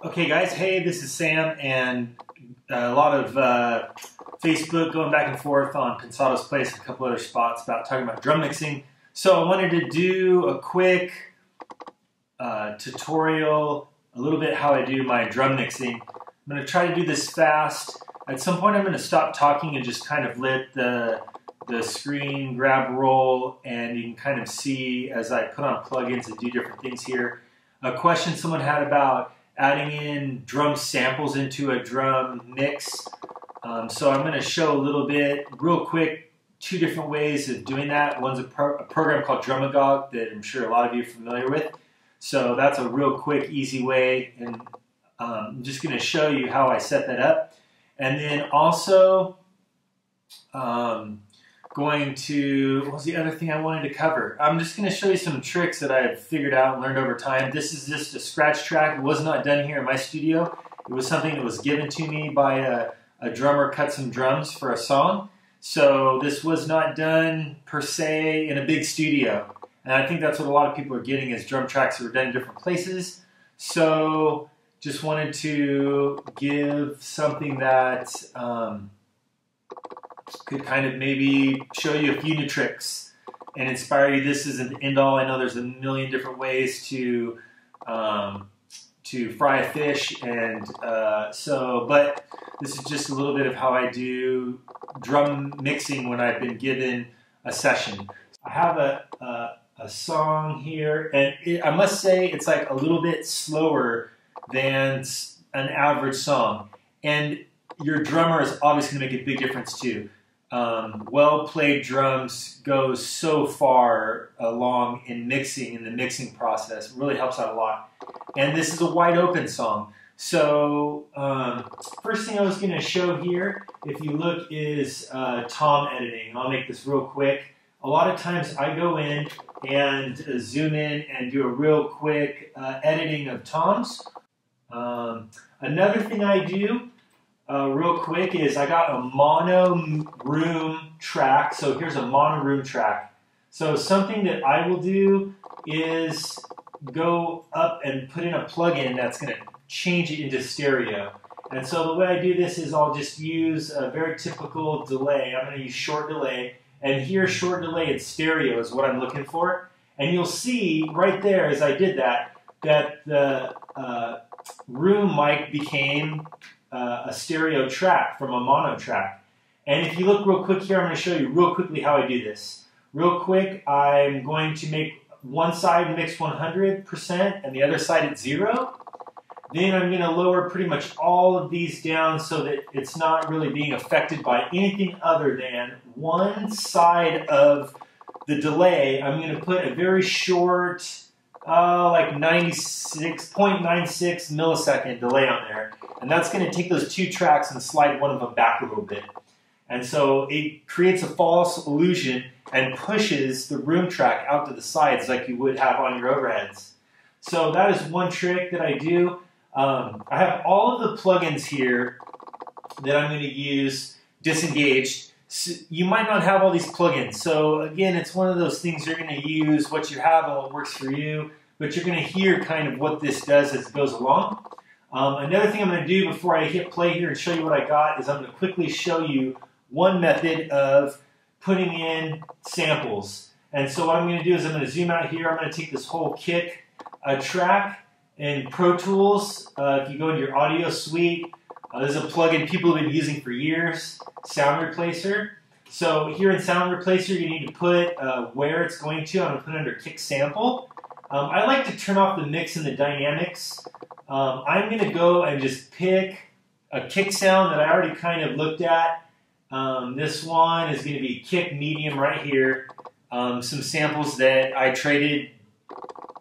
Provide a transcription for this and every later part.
Okay guys, hey, this is Sam, and a lot of Facebook going back and forth on Pensado's Place and a couple other spots about talking about drum mixing. So I wanted to do a quick tutorial, a little bit how I do my drum mixing. I'm going to try to do this fast. At some point I'm going to stop talking and just kind of let the screen grab roll, and you can kind of see as I put on plugins and do different things here. A question someone had about adding in drum samples into a drum mix. So I'm going to show a little bit, real quick, two different ways of doing that. One's a program called Drumagog that I'm sure a lot of you are familiar with. So that's a real quick, easy way, and I'm just going to show you how I set that up. And then also, going to, what was the other thing I wanted to cover? I'm just going to show you some tricks that I've figured out and learned over time. This is just a scratch track. It was not done here in my studio. It was something that was given to me by a drummer, cut some drums for a song. So this was not done per se in a big studio. And I think that's what a lot of people are getting, is drum tracks that were done in different places. So just wanted to give something that could kind of maybe show you a few new tricks and inspire you. This isn't the end all. I know there's a million different ways to fry a fish, and but this is just a little bit of how I do drum mixing when I've been given a session. I have a song here, and I must say it's like a little bit slower than an average song, and your drummer is obviously going to make a big difference too. Well-played drums go so far along in mixing, in the mixing process. It really helps out a lot. And this is a wide open song. So first thing I was going to show here, if you look, is tom editing. I'll make this real quick. A lot of times I go in and zoom in and do a real quick editing of toms. Another thing I do real quick is I got a mono room track. So here's a mono room track. So something that I will do is go up and put in a plugin that's going to change it into stereo. And so the way I do this is I'll just use a very typical delay. I'm going to use short delay. And here, short delay in stereo is what I'm looking for. And you'll see right there as I did that, that the room mic became a stereo track from a mono track. And if you look real quick here, I'm going to show you real quickly how I do this. Real quick, I'm going to make one side mix 100% and the other side at 0. Then I'm going to lower pretty much all of these down so that it's not really being affected by anything other than one side of the delay. I'm going to put a very short, like 96.96 millisecond delay on there. And that's going to take those two tracks and slide one of them back a little bit. And so it creates a false illusion and pushes the room track out to the sides like you would have on your overheads. So that is one trick that I do. I have all of the plugins here that I'm going to use disengaged. So you might not have all these plugins. So again, it's one of those things you're going to use what you have and what works for you. But you're going to hear kind of what this does as it goes along. Another thing I'm going to do before I hit play here and show you what I got is I'm going to quickly show you one method of putting in samples. And so what I'm going to do is I'm going to zoom out here. I'm going to take this whole kick track in Pro Tools. If you go into your audio suite, this is a plugin people have been using for years, Sound Replacer. So here in Sound Replacer, you need to put where it's going to. I'm going to put it under kick sample. I like to turn off the mix and the dynamics. I'm going to go and just pick a kick sound that I already kind of looked at. This one is going to be kick medium right here. Some samples that I traded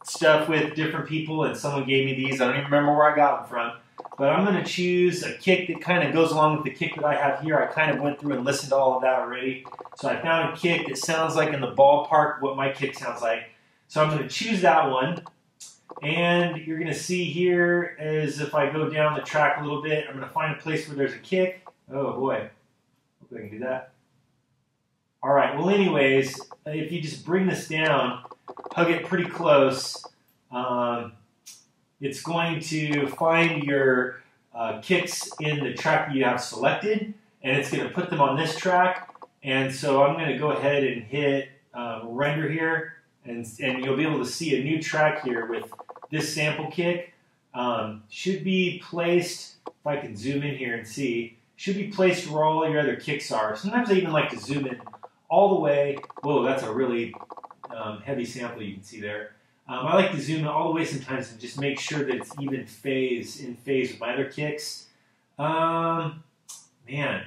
stuff with different people, and someone gave me these. I don't even remember where I got them from. But I'm going to choose a kick that kind of goes along with the kick that I have here. I kind of went through and listened to all of that already. So I found a kick that sounds like in the ballpark what my kick sounds like. So I'm going to choose that one. And you're going to see here is if I go down the track a little bit, I'm going to find a place where there's a kick. Oh boy, hope I can do that. All right, well anyways, if you just bring this down, hug it pretty close, it's going to find your kicks in the track you have selected, and it's going to put them on this track. And so I'm going to go ahead and hit render here, and you'll be able to see a new track here with this sample kick. Should be placed, if I can zoom in here and see, should be placed where all your other kicks are. Sometimes I even like to zoom in all the way. Whoa, that's a really heavy sample you can see there. I like to zoom in all the way sometimes and just make sure that it's even in phase with my other kicks. Man,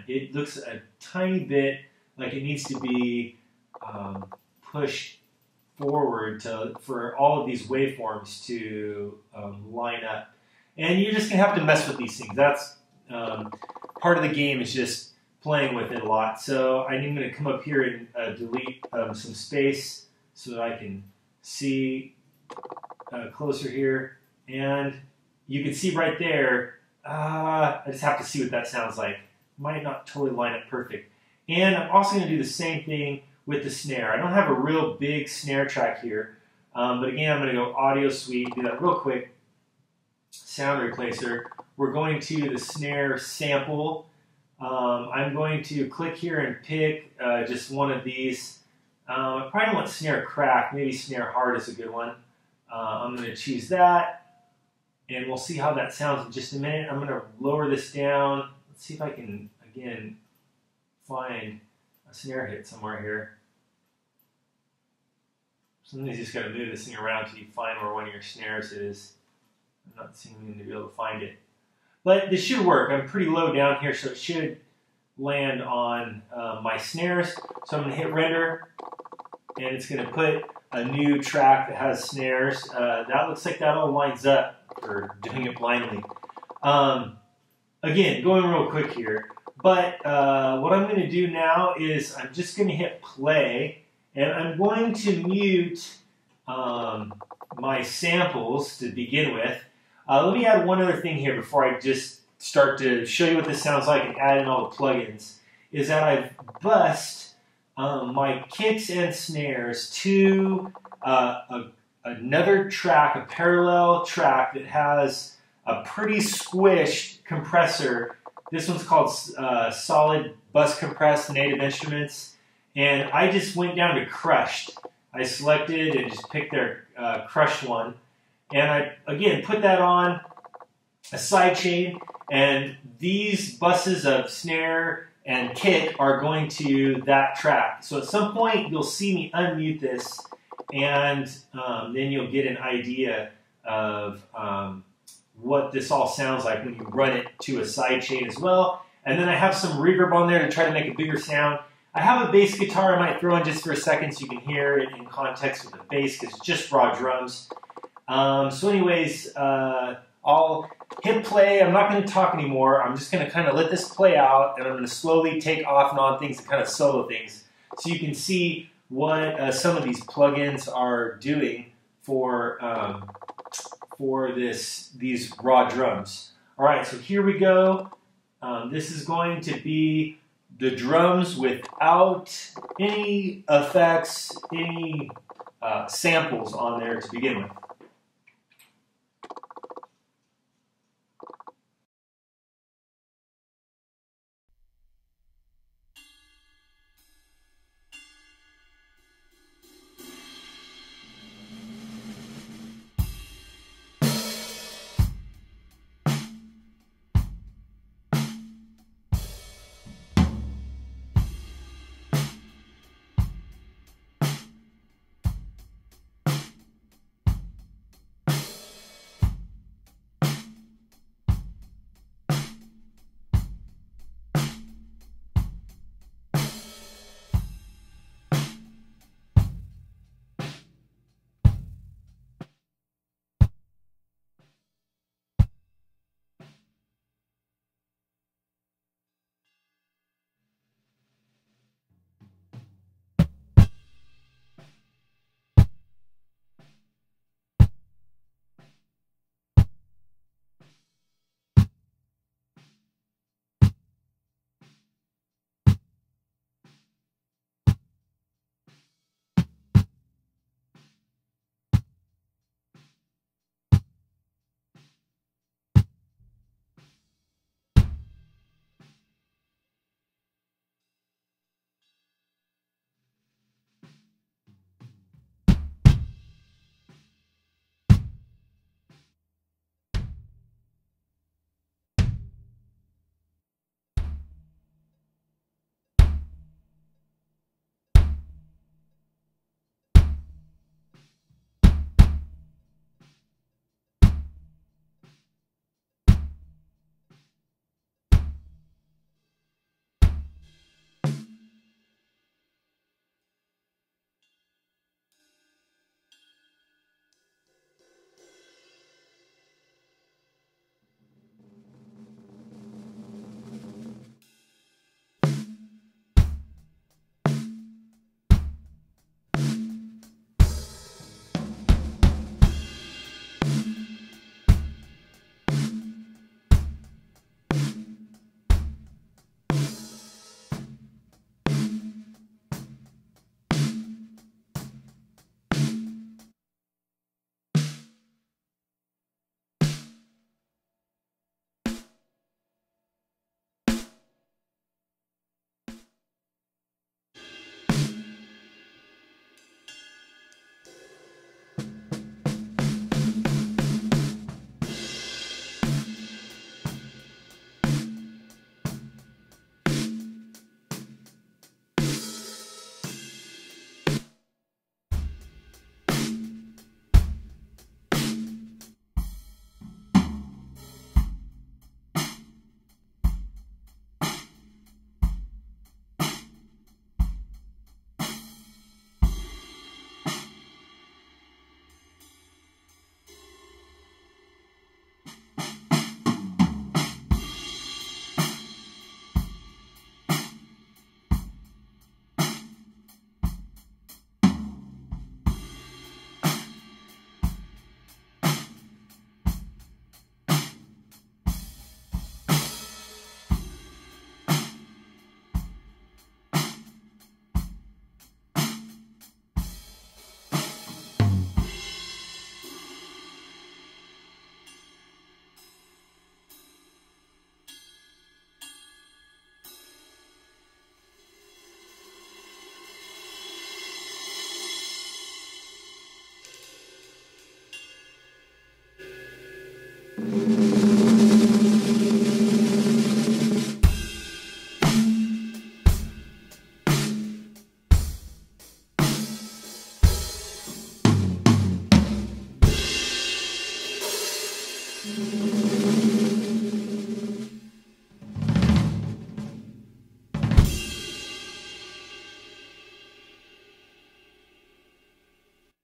it looks a tiny bit like it needs to be pushed forward for all of these waveforms to line up. And you're just going to have to mess with these things. That's part of the game, is just playing with it a lot. So I'm going to come up here and delete some space so that I can see closer here. And you can see right there, I just have to see what that sounds like. Might not totally line up perfect. And I'm also going to do the same thing with the snare. I don't have a real big snare track here, but again, I'm going to go Audio Suite, do that real quick. Sound Replacer. We're going to the snare sample. I'm going to click here and pick just one of these. I probably want snare crack. Maybe snare hard is a good one. I'm going to choose that, and we'll see how that sounds in just a minute. I'm going to lower this down. Let's see if I can, again, find a snare hit somewhere here. Sometimes you just got to move this thing around until you find where one of your snares is. I'm not seeming to be able to find it. But this should work. I'm pretty low down here, so it should land on my snares. So I'm going to hit render, and it's going to put a new track that has snares. That looks like that all lines up for doing it blindly. Again, going real quick here. But what I'm going to do now is I'm just going to hit play, and I'm going to mute my samples to begin with. Let me add one other thing here before I just start to show you what this sounds like and add in all the plugins, is that I've bussed my kicks and snares to another track, a parallel track that has a pretty squished compressor. This one's called Solid Bus Compressed Native Instruments, and I just went down to crushed. I selected and just picked their crushed one, and I, again, put that on a sidechain, and these buses of snare and kick are going to that track. So at some point, you'll see me unmute this, and then you'll get an idea of what this all sounds like when you run it to a sidechain as well. And then I have some reverb on there to try to make a bigger sound. I have a bass guitar I might throw in just for a second so you can hear it in context with the bass, because it's just raw drums. So anyways, I'll hit play. I'm not going to talk anymore. I'm just going to kind of let this play out, and I'm going to slowly take off and on things and kind of solo things so you can see what some of these plugins are doing for these raw drums. All right, so here we go. This is going to be the drums without any effects, any samples on there to begin with.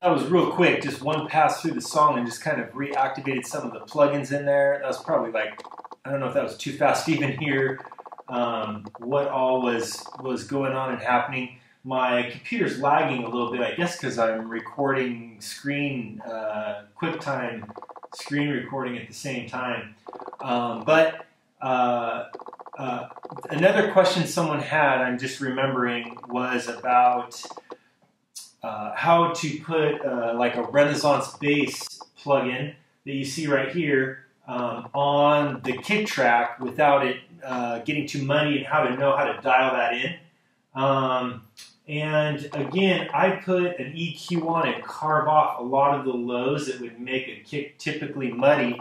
That was real quick, just one pass through the song and just kind of reactivated some of the plugins in there. That was probably like, I don't know if that was too fast to even hear what all was going on and happening. My computer's lagging a little bit, I guess because I'm recording screen, QuickTime screen recording at the same time. Another question someone had, I'm just remembering, was about how to put like a Renaissance bass plugin that you see right here on the kick track without it getting too muddy, and how to know how to dial that in. And again, I put an EQ on and carve off a lot of the lows that would make a kick typically muddy.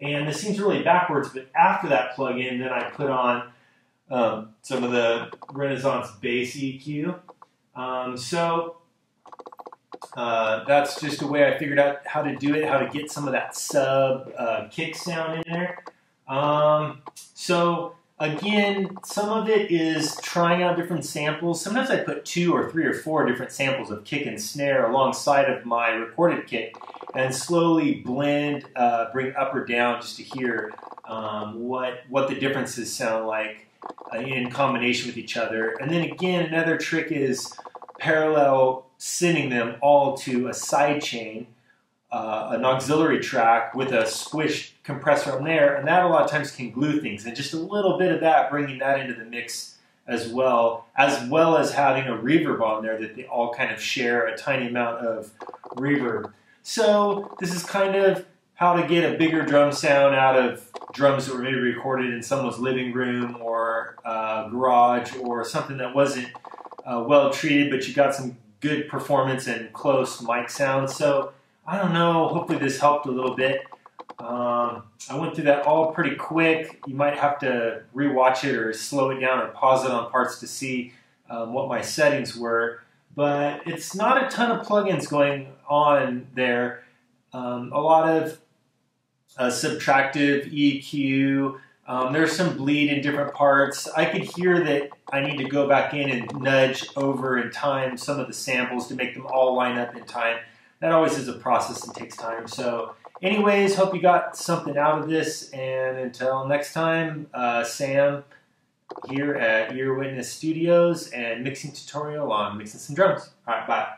And this seems really backwards, but after that plugin, then I put on some of the Renaissance bass EQ. That's just a way I figured out how to do it, how to get some of that sub kick sound in there. So again, some of it is trying out different samples. Sometimes I put 2 or 3 or 4 different samples of kick and snare alongside of my recorded kick and slowly blend, bring up or down just to hear what the differences sound like in combination with each other. And then again, another trick is parallel sending them all to a side chain, an auxiliary track with a squished compressor on there, and that a lot of times can glue things. And just a little bit of that, bringing that into the mix as well as having a reverb on there that they all kind of share a tiny amount of reverb. So this is kind of how to get a bigger drum sound out of drums that were maybe recorded in someone's living room or garage or something that wasn't well treated, but you got some good performance and close mic sound. So I don't know, hopefully this helped a little bit. I went through that all pretty quick. You might have to rewatch it or slow it down or pause it on parts to see what my settings were. But it's not a ton of plugins going on there. A lot of subtractive EQ. There's some bleed in different parts. I could hear that I need to go back in and nudge over in time some of the samples to make them all line up in time. That always is a process and takes time. So anyways, hope you got something out of this. And until next time, Sam here at Ear Witness Studios and mixing tutorial on mixing some drums. All right, bye.